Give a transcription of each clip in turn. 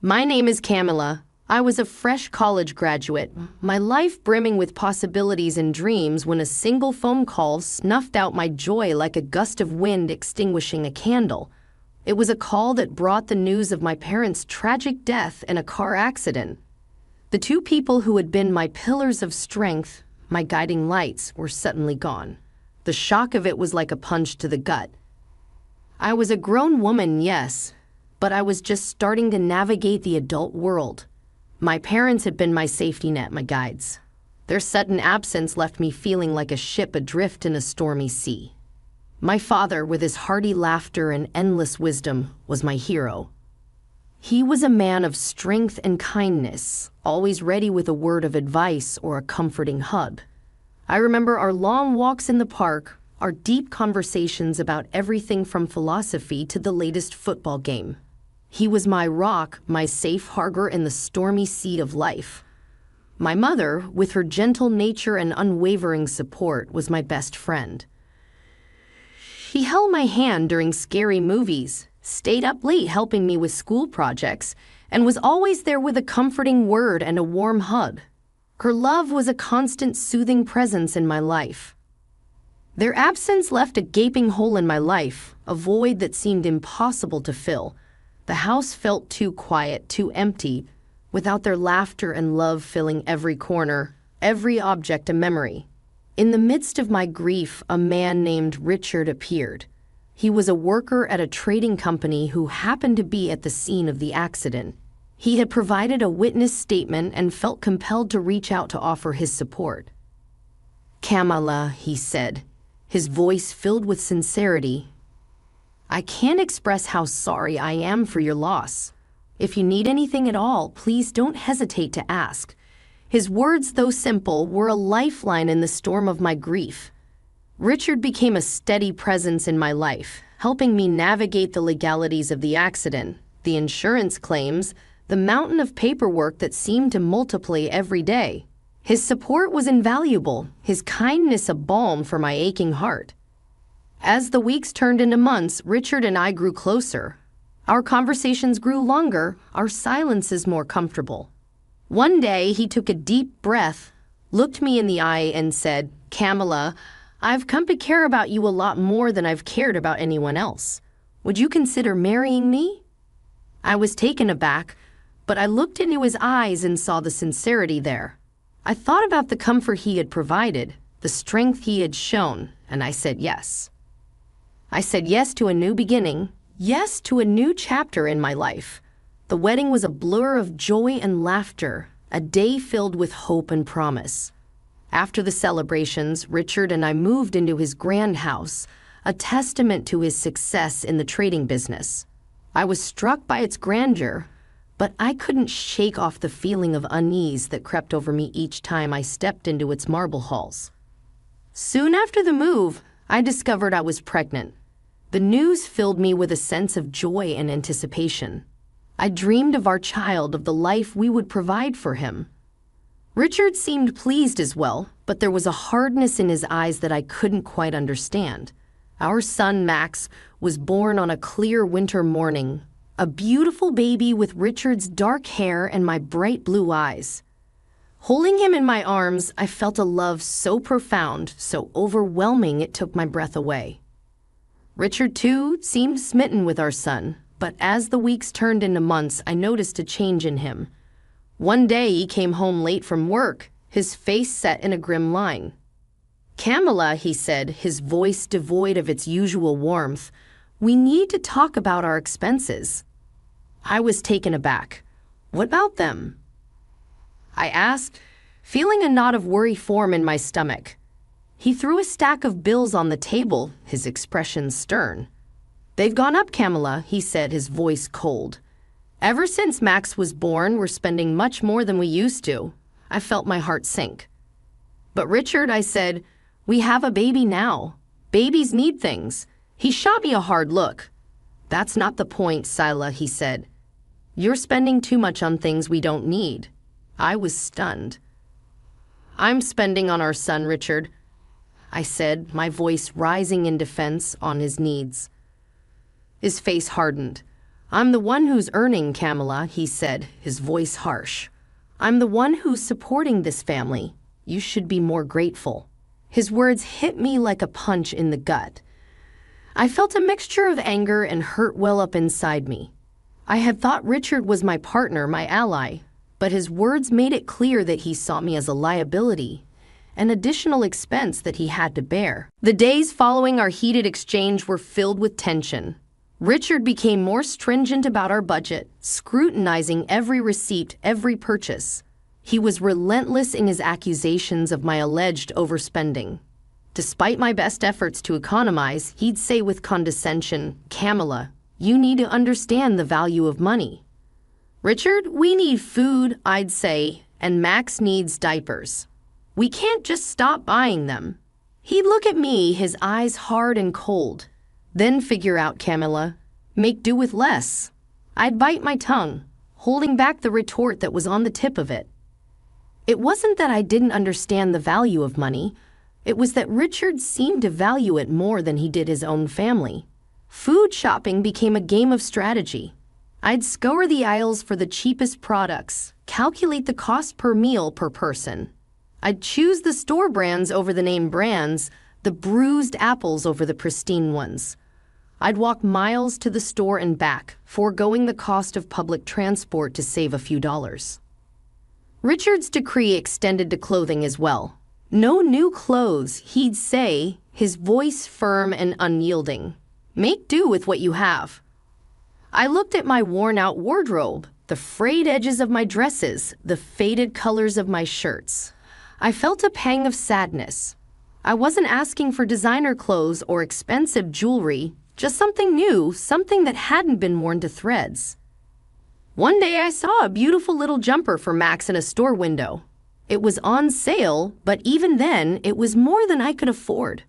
My name is Camilla. I was a fresh college graduate, my life brimming with possibilities and dreams when a single phone call snuffed out my joy like a gust of wind extinguishing a candle. It was a call that brought the news of my parents' tragic death in a car accident. The two people who had been my pillars of strength, my guiding lights, were suddenly gone. The shock of it was like a punch to the gut. I was a grown woman, yes, but I was just starting to navigate the adult world. My parents had been my safety net, my guides. Their sudden absence left me feeling like a ship adrift in a stormy sea. My father, with his hearty laughter and endless wisdom, was my hero. He was a man of strength and kindness, always ready with a word of advice or a comforting hug. I remember our long walks in the park, our deep conversations about everything from philosophy to the latest football game. He was my rock, my safe harbor in the stormy sea of life. My mother, with her gentle nature and unwavering support, was my best friend. She held my hand during scary movies, stayed up late helping me with school projects, and was always there with a comforting word and a warm hug. Her love was a constant soothing presence in my life. Their absence left a gaping hole in my life, a void that seemed impossible to fill. The house felt too quiet, too empty, without their laughter and love filling every corner, every object a memory. In the midst of my grief, a man named Richard appeared. He was a worker at a trading company who happened to be at the scene of the accident. He had provided a witness statement and felt compelled to reach out to offer his support. "Camilla," he said, his voice filled with sincerity, "I can't express how sorry I am for your loss. If you need anything at all, please don't hesitate to ask." His words, though simple, were a lifeline in the storm of my grief. Richard became a steady presence in my life, helping me navigate the legalities of the accident, the insurance claims, the mountain of paperwork that seemed to multiply every day. His support was invaluable, his kindness a balm for my aching heart. As the weeks turned into months, Richard and I grew closer. Our conversations grew longer, our silences more comfortable. One day, he took a deep breath, looked me in the eye, and said, "Camilla, I've come to care about you a lot more than I've cared about anyone else. Would you consider marrying me?" I was taken aback, but I looked into his eyes and saw the sincerity there. I thought about the comfort he had provided, the strength he had shown, and I said yes. I said yes to a new beginning, yes to a new chapter in my life. The wedding was a blur of joy and laughter, a day filled with hope and promise. After the celebrations, Richard and I moved into his grand house, a testament to his success in the trading business. I was struck by its grandeur, but I couldn't shake off the feeling of unease that crept over me each time I stepped into its marble halls. Soon after the move, I discovered I was pregnant. The news filled me with a sense of joy and anticipation. I dreamed of our child, of the life we would provide for him. Richard seemed pleased as well, but there was a hardness in his eyes that I couldn't quite understand. Our son, Max, was born on a clear winter morning, a beautiful baby with Richard's dark hair and my bright blue eyes. Holding him in my arms, I felt a love so profound, so overwhelming it took my breath away. Richard, too, seemed smitten with our son, but as the weeks turned into months, I noticed a change in him. One day he came home late from work, his face set in a grim line. "Camilla," he said, his voice devoid of its usual warmth, "we need to talk about our expenses." I was taken aback. "What about them?" I asked, feeling a knot of worry form in my stomach. He threw a stack of bills on the table, his expression stern. "They've gone up, Camilla," he said, his voice cold. "Ever since Max was born, we're spending much more than we used to." I felt my heart sink. "But Richard," I said, "we have a baby now. Babies need things." He shot me a hard look. "That's not the point, Sila," he said. "You're spending too much on things we don't need." I was stunned. "I'm spending on our son, Richard," I said, my voice rising in defense on his needs. His face hardened. I'm the one who's earning, Camilla, he said, his voice harsh. I'm the one who's supporting this family. You should be more grateful. His words hit me like a punch in the gut. I felt a mixture of anger and hurt well up inside me. I had thought Richard was my partner, my ally, but his words made it clear that he saw me as a liability, an additional expense that he had to bear. The days following our heated exchange were filled with tension. Richard became more stringent about our budget, scrutinizing every receipt, every purchase. He was relentless in his accusations of my alleged overspending. Despite my best efforts to economize, he'd say with condescension, "Camilla, you need to understand the value of money." "Richard, we need food," I'd say, "and Max needs diapers. We can't just stop buying them." He'd look at me, his eyes hard and cold. "Then figure out, Camilla. Make do with less." I'd bite my tongue, holding back the retort that was on the tip of it. It wasn't that I didn't understand the value of money. It was that Richard seemed to value it more than he did his own family. Food shopping became a game of strategy. I'd scour the aisles for the cheapest products, calculate the cost per meal per person. I'd choose the store brands over the name brands, the bruised apples over the pristine ones. I'd walk miles to the store and back, foregoing the cost of public transport to save a few dollars. Richard's decree extended to clothing as well. "No new clothes," he'd say, his voice firm and unyielding. "Make do with what you have." I looked at my worn-out wardrobe, the frayed edges of my dresses, the faded colors of my shirts. I felt a pang of sadness. I wasn't asking for designer clothes or expensive jewelry, just something new, something that hadn't been worn to threads. One day I saw a beautiful little jumper for Max in a store window. It was on sale, but even then, it was more than I could afford.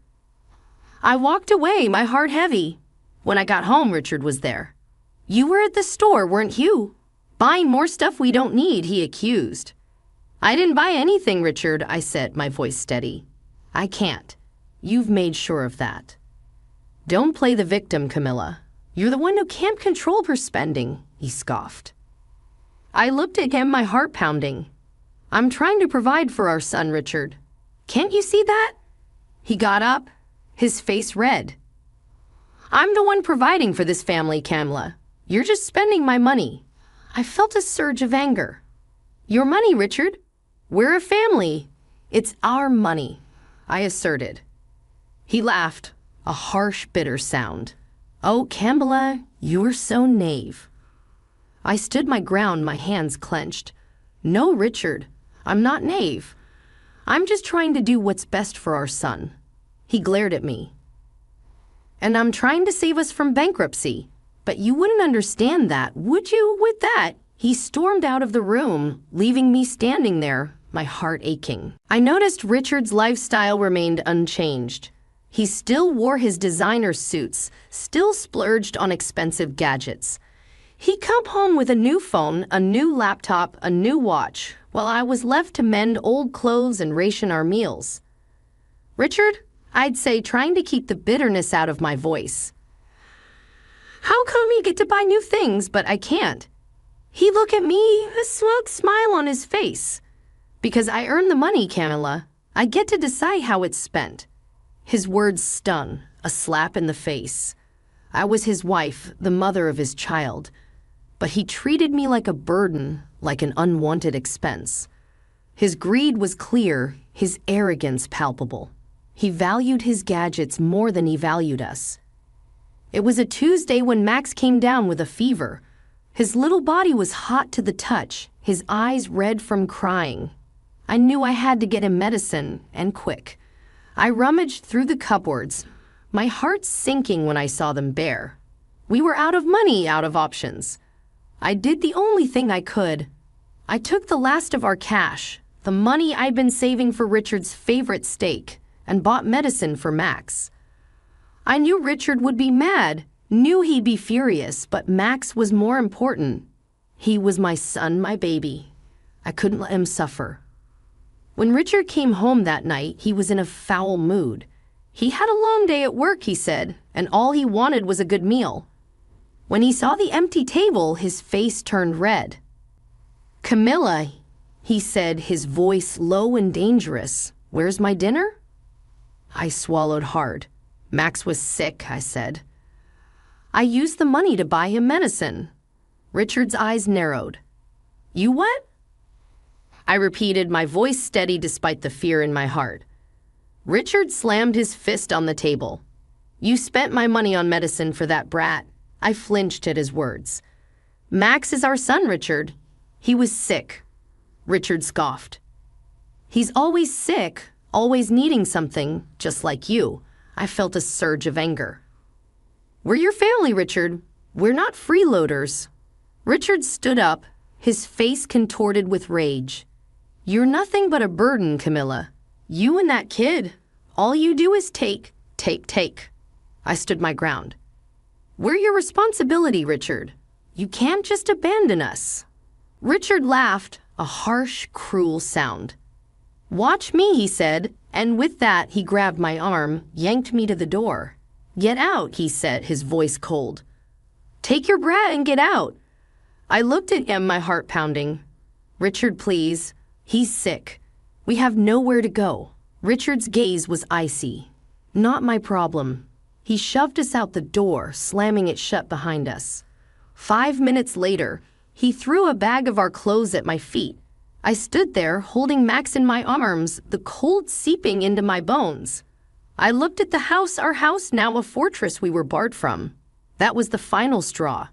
I walked away, my heart heavy. When I got home, Richard was there. "You were at the store, weren't you? Buying more stuff we don't need," he accused. "I didn't buy anything, Richard," I said, my voice steady. "I can't. You've made sure of that." "Don't play the victim, Camilla. You're the one who can't control her spending," he scoffed. I looked at him, my heart pounding. "I'm trying to provide for our son, Richard. Can't you see that?" He got up, his face red. "I'm the one providing for this family, Camilla. You're just spending my money." I felt a surge of anger. "Your money, Richard. We're a family. It's our money," I asserted. He laughed, a harsh, bitter sound. "Oh, Camilla, you're so naive." I stood my ground, my hands clenched. "No, Richard, I'm not naive. I'm just trying to do what's best for our son." He glared at me. "And I'm trying to save us from bankruptcy. But you wouldn't understand that, would you, with that?" He stormed out of the room, leaving me standing there, my heart aching. I noticed Richard's lifestyle remained unchanged. He still wore his designer suits, still splurged on expensive gadgets. He'd come home with a new phone, a new laptop, a new watch, while I was left to mend old clothes and ration our meals. "Richard," I'd say, trying to keep the bitterness out of my voice. "How come you get to buy new things, but I can't?" He'd look at me, a smug smile on his face. "Because I earn the money, Camilla. I get to decide how it's spent." His words stung, a slap in the face. I was his wife, the mother of his child. But he treated me like a burden, like an unwanted expense. His greed was clear, his arrogance palpable. He valued his gadgets more than he valued us. It was a Tuesday when Max came down with a fever. His little body was hot to the touch, his eyes red from crying. I knew I had to get him medicine, and quick. I rummaged through the cupboards, my heart sinking when I saw them bare. We were out of money, out of options. I did the only thing I could. I took the last of our cash, the money I'd been saving for Richard's favorite steak, and bought medicine for Max. I knew Richard would be mad, knew he'd be furious, but Max was more important. He was my son, my baby. I couldn't let him suffer. When Richard came home that night, he was in a foul mood. He had a long day at work, he said, and all he wanted was a good meal. When he saw the empty table, his face turned red. "Camilla," he said, his voice low and dangerous, "where's my dinner?" I swallowed hard. "Max was sick," I said. "I used the money to buy him medicine." Richard's eyes narrowed. "You what?" I repeated, my voice steady despite the fear in my heart. Richard slammed his fist on the table. "You spent my money on medicine for that brat." I flinched at his words. "Max is our son, Richard. He was sick." Richard scoffed. "He's always sick, always needing something, just like you." I felt a surge of anger. "We're your family, Richard. We're not freeloaders." Richard stood up, his face contorted with rage. "You're nothing but a burden, Camilla. You and that kid, all you do is take, take, take." I stood my ground. "We're your responsibility, Richard. You can't just abandon us." Richard laughed, a harsh, cruel sound. "Watch me," he said, and with that he grabbed my arm, yanked me to the door. "Get out," he said, his voice cold. "Take your brat and get out." I looked at him, my heart pounding. "Richard, please. He's sick. We have nowhere to go." Richard's gaze was icy. "Not my problem." He shoved us out the door, slamming it shut behind us. 5 minutes later, he threw a bag of our clothes at my feet. I stood there, holding Max in my arms, the cold seeping into my bones. I looked at the house, our house, now a fortress we were barred from. That was the final straw.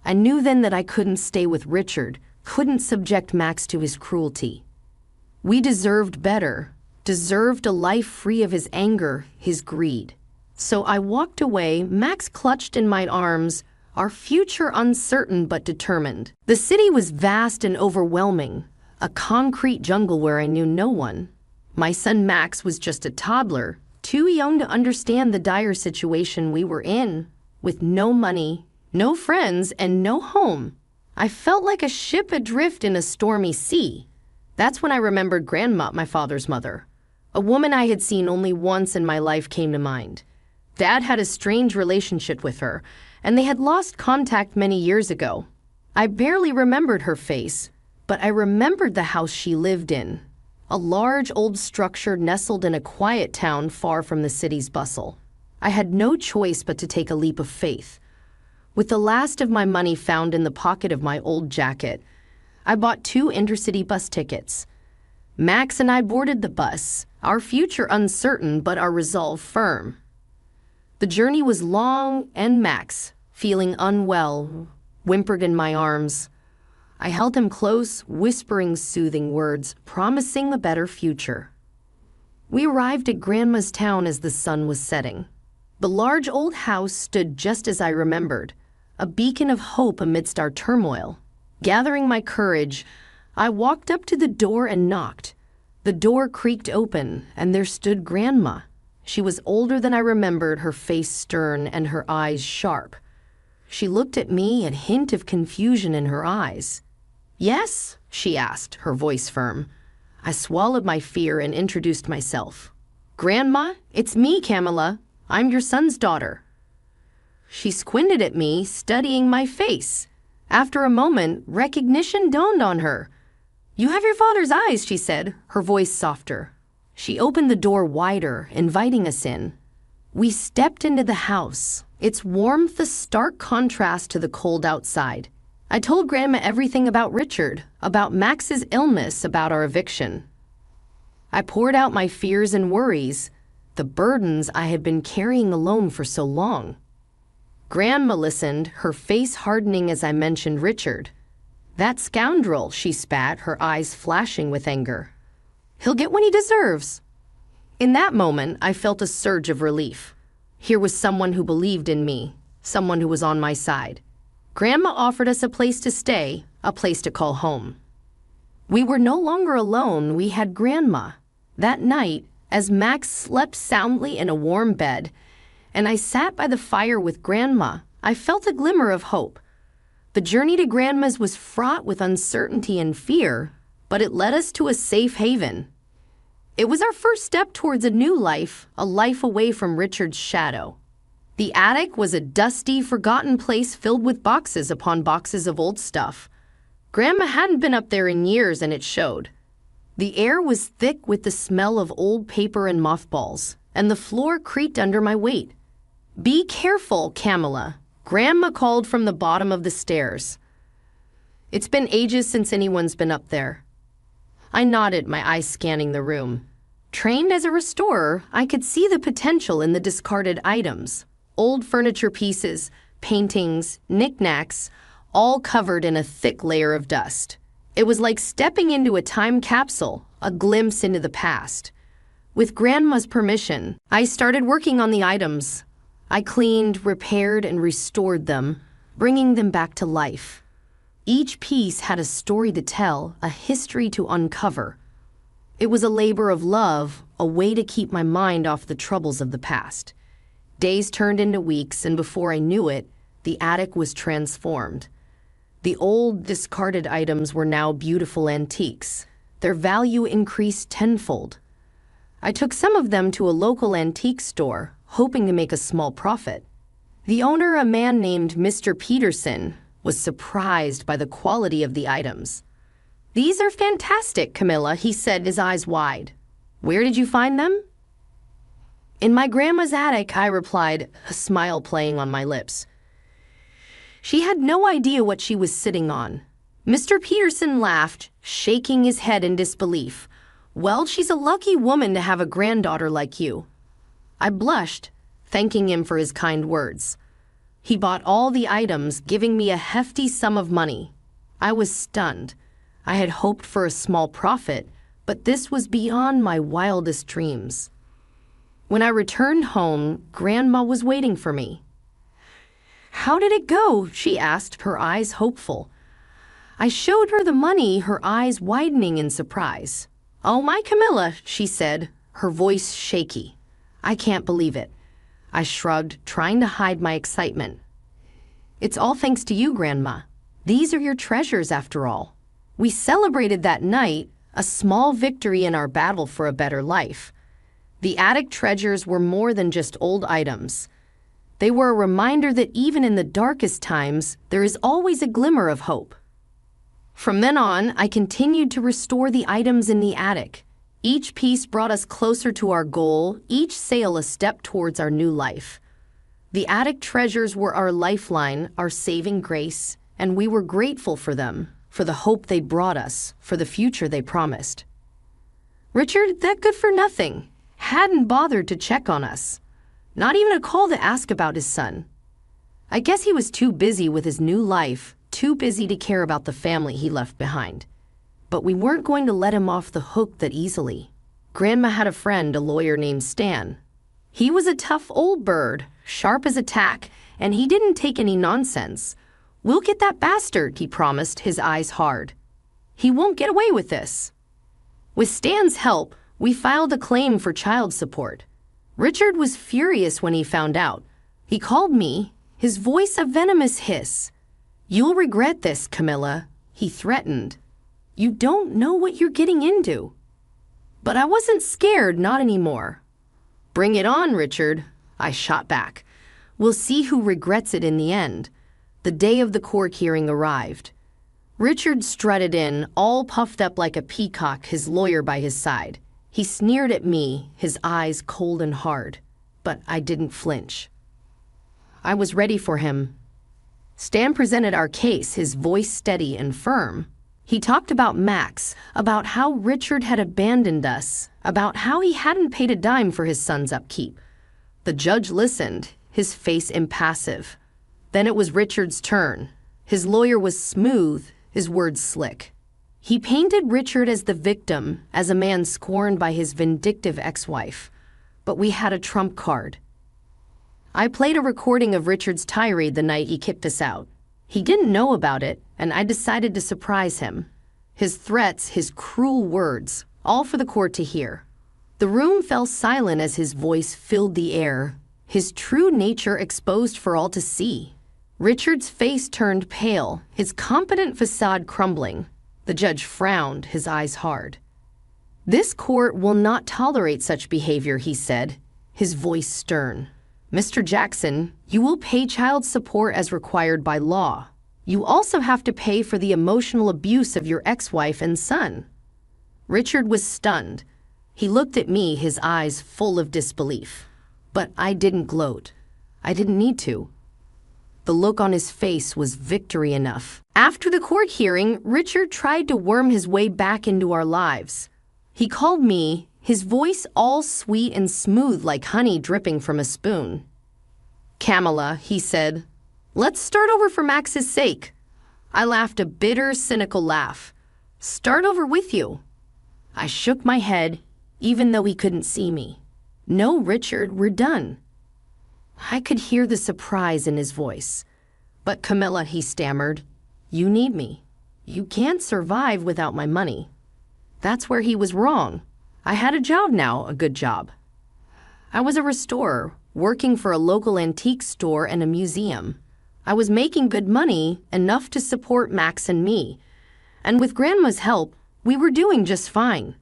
I knew then that I couldn't stay with Richard, couldn't subject Max to his cruelty. We deserved better, deserved a life free of his anger, his greed. So I walked away, Max clutched in my arms, our future uncertain but determined. The city was vast and overwhelming, a concrete jungle where I knew no one. My son Max was just a toddler, too young to understand the dire situation we were in, with no money, no friends, and no home. I felt like a ship adrift in a stormy sea. That's when I remembered Grandma, my father's mother. A woman I had seen only once in my life came to mind. Dad had a strange relationship with her, and they had lost contact many years ago. I barely remembered her face, but I remembered the house she lived in, a large old structure nestled in a quiet town far from the city's bustle. I had no choice but to take a leap of faith. With the last of my money found in the pocket of my old jacket, I bought 2 intercity bus tickets. Max and I boarded the bus, our future uncertain but our resolve firm. The journey was long, and Max, feeling unwell, whimpered in my arms. I held him close, whispering soothing words, promising a better future. We arrived at Grandma's town as the sun was setting. The large old house stood just as I remembered, a beacon of hope amidst our turmoil. Gathering my courage, I walked up to the door and knocked. The door creaked open, and there stood Grandma. She was older than I remembered, her face stern and her eyes sharp. She looked at me, a hint of confusion in her eyes. "Yes?" she asked, her voice firm. I swallowed my fear and introduced myself. "Grandma, it's me, Camilla. I'm your son's daughter." She squinted at me, studying my face. After a moment, recognition dawned on her. "You have your father's eyes," she said, her voice softer. She opened the door wider, inviting us in. We stepped into the house, its warmth a stark contrast to the cold outside. I told Grandma everything about Richard, about Max's illness, about our eviction. I poured out my fears and worries, the burdens I had been carrying alone for so long. Grandma listened, her face hardening as I mentioned Richard. "That scoundrel," she spat, her eyes flashing with anger. "He'll get what he deserves." In that moment, I felt a surge of relief. Here was someone who believed in me, someone who was on my side. Grandma offered us a place to stay, a place to call home. We were no longer alone, we had Grandma. That night, as Max slept soundly in a warm bed, and I sat by the fire with Grandma, I felt a glimmer of hope. The journey to Grandma's was fraught with uncertainty and fear, but it led us to a safe haven. It was our first step towards a new life, a life away from Richard's shadow. The attic was a dusty, forgotten place filled with boxes upon boxes of old stuff. Grandma hadn't been up there in years, and it showed. The air was thick with the smell of old paper and mothballs, and the floor creaked under my weight. "Be careful, Camilla," Grandma called from the bottom of the stairs. "It's been ages since anyone's been up there." I nodded, my eyes scanning the room. Trained as a restorer, I could see the potential in the discarded items. Old furniture pieces, paintings, knickknacks, all covered in a thick layer of dust. It was like stepping into a time capsule, a glimpse into the past. With Grandma's permission, I started working on the items. I cleaned, repaired, and restored them, bringing them back to life. Each piece had a story to tell, a history to uncover. It was a labor of love, a way to keep my mind off the troubles of the past. Days turned into weeks, and before I knew it, the attic was transformed. The old, discarded items were now beautiful antiques. Their value increased tenfold. I took some of them to a local antique store, hoping to make a small profit. The owner, a man named Mr. Peterson, was surprised by the quality of the items. "These are fantastic, Camilla," he said, his eyes wide. "Where did you find them?" "In my grandma's attic," I replied, a smile playing on my lips. She had no idea what she was sitting on. Mr. Peterson laughed, shaking his head in disbelief. "Well, she's a lucky woman to have a granddaughter like you." I blushed, thanking him for his kind words. He bought all the items, giving me a hefty sum of money. I was stunned. I had hoped for a small profit, but this was beyond my wildest dreams. When I returned home, Grandma was waiting for me. "How did it go?" she asked, her eyes hopeful. I showed her the money, her eyes widening in surprise. "Oh, my Camilla," she said, her voice shaky. "I can't believe it." I shrugged, trying to hide my excitement. "It's all thanks to you, Grandma. These are your treasures, after all." We celebrated that night, a small victory in our battle for a better life. The attic treasures were more than just old items. They were a reminder that even in the darkest times, there is always a glimmer of hope. From then on, I continued to restore the items in the attic. Each piece brought us closer to our goal, each sale a step towards our new life. The attic treasures were our lifeline, our saving grace, and we were grateful for them, for the hope they brought us, for the future they promised. Richard, that good-for-nothing, hadn't bothered to check on us. Not even a call to ask about his son. I guess he was too busy with his new life, too busy to care about the family he left behind. But we weren't going to let him off the hook that easily. Grandma had a friend, a lawyer named Stan. He was a tough old bird, sharp as a tack, and he didn't take any nonsense. "We'll get that bastard," he promised, his eyes hard. "He won't get away with this." With Stan's help, we filed a claim for child support. Richard was furious when he found out. He called me, his voice a venomous hiss. "You'll regret this, Camilla," he threatened. "You don't know what you're getting into." But I wasn't scared, not anymore. "Bring it on, Richard," I shot back. "We'll see who regrets it in the end." The day of the court hearing arrived. Richard strutted in, all puffed up like a peacock, his lawyer by his side. He sneered at me, his eyes cold and hard, but I didn't flinch. I was ready for him. Stan presented our case, his voice steady and firm. He talked about Max, about how Richard had abandoned us, about how he hadn't paid a dime for his son's upkeep. The judge listened, his face impassive. Then it was Richard's turn. His lawyer was smooth, his words slick. He painted Richard as the victim, as a man scorned by his vindictive ex-wife. But we had a trump card. I played a recording of Richard's tirade the night he kicked us out. He didn't know about it, and I decided to surprise him. His threats, his cruel words, all for the court to hear. The room fell silent as his voice filled the air, his true nature exposed for all to see. Richard's face turned pale, his competent facade crumbling. The judge frowned, his eyes hard. "This court will not tolerate such behavior," he said, his voice stern. Mr. Jackson, you will pay child support as required by law. You also have to pay for the emotional abuse of your ex-wife and son." Richard was stunned. He looked at me, his eyes full of disbelief. But I didn't gloat. I didn't need to. The look on his face was victory enough. After the court hearing, Richard tried to worm his way back into our lives. He called me, his voice all sweet and smooth like honey dripping from a spoon. "Camilla," he said, "let's start over for Max's sake." I laughed a bitter, cynical laugh. "Start over with you." I shook my head, even though he couldn't see me. "No, Richard, we're done." I could hear the surprise in his voice. "But Camilla," he stammered, "you need me. You can't survive without my money." That's where he was wrong. I had a job now, a good job. I was a restorer, working for a local antique store and a museum. I was making good money, enough to support Max and me. And with Grandma's help, we were doing just fine.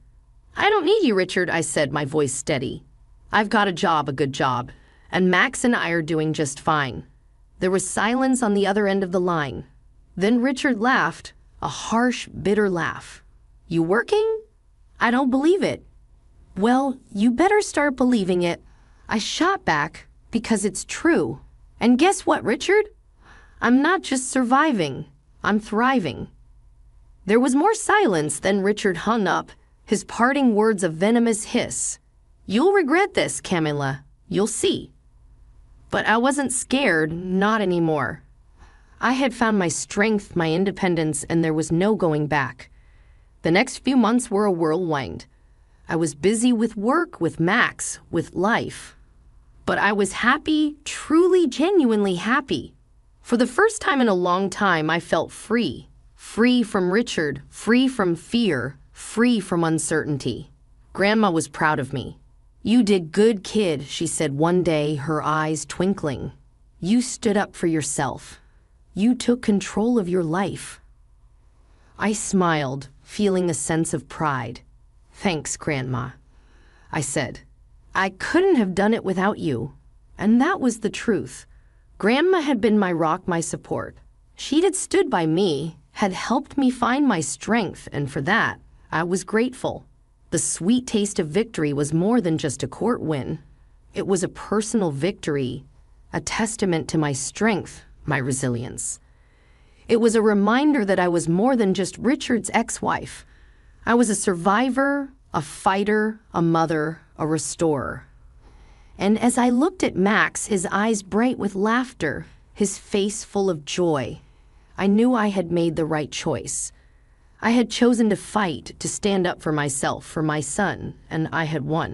"I don't need you, Richard," I said, my voice steady. "I've got a job, a good job, and Max and I are doing just fine." There was silence on the other end of the line. Then Richard laughed, a harsh, bitter laugh. "You working? I don't believe it." "Well, you better start believing it." I shot back, "Because it's true. And guess what, Richard? I'm not just surviving, I'm thriving." There was more silence, then Richard hung up, his parting words a venomous hiss. "You'll regret this, Camilla. You'll see." But I wasn't scared, not anymore. I had found my strength, my independence, and there was no going back. The next few months were a whirlwind. I was busy with work, with Max, with life. But I was happy, truly, genuinely happy. For the first time in a long time, I felt free. Free from Richard, free from fear, free from uncertainty. Grandma was proud of me. "You did good, kid," she said one day, her eyes twinkling. "You stood up for yourself. You took control of your life." I smiled, feeling a sense of pride. "Thanks, Grandma," I said. "I couldn't have done it without you." And that was the truth. Grandma had been my rock, my support. She had stood by me, had helped me find my strength, and for that, I was grateful. The sweet taste of victory was more than just a court win. It was a personal victory, a testament to my strength, my resilience. It was a reminder that I was more than just Richard's ex-wife. I was a survivor, a fighter, a mother, a restorer. And as I looked at Max, his eyes bright with laughter, his face full of joy, I knew I had made the right choice. I had chosen to fight, to stand up for myself, for my son, and I had won.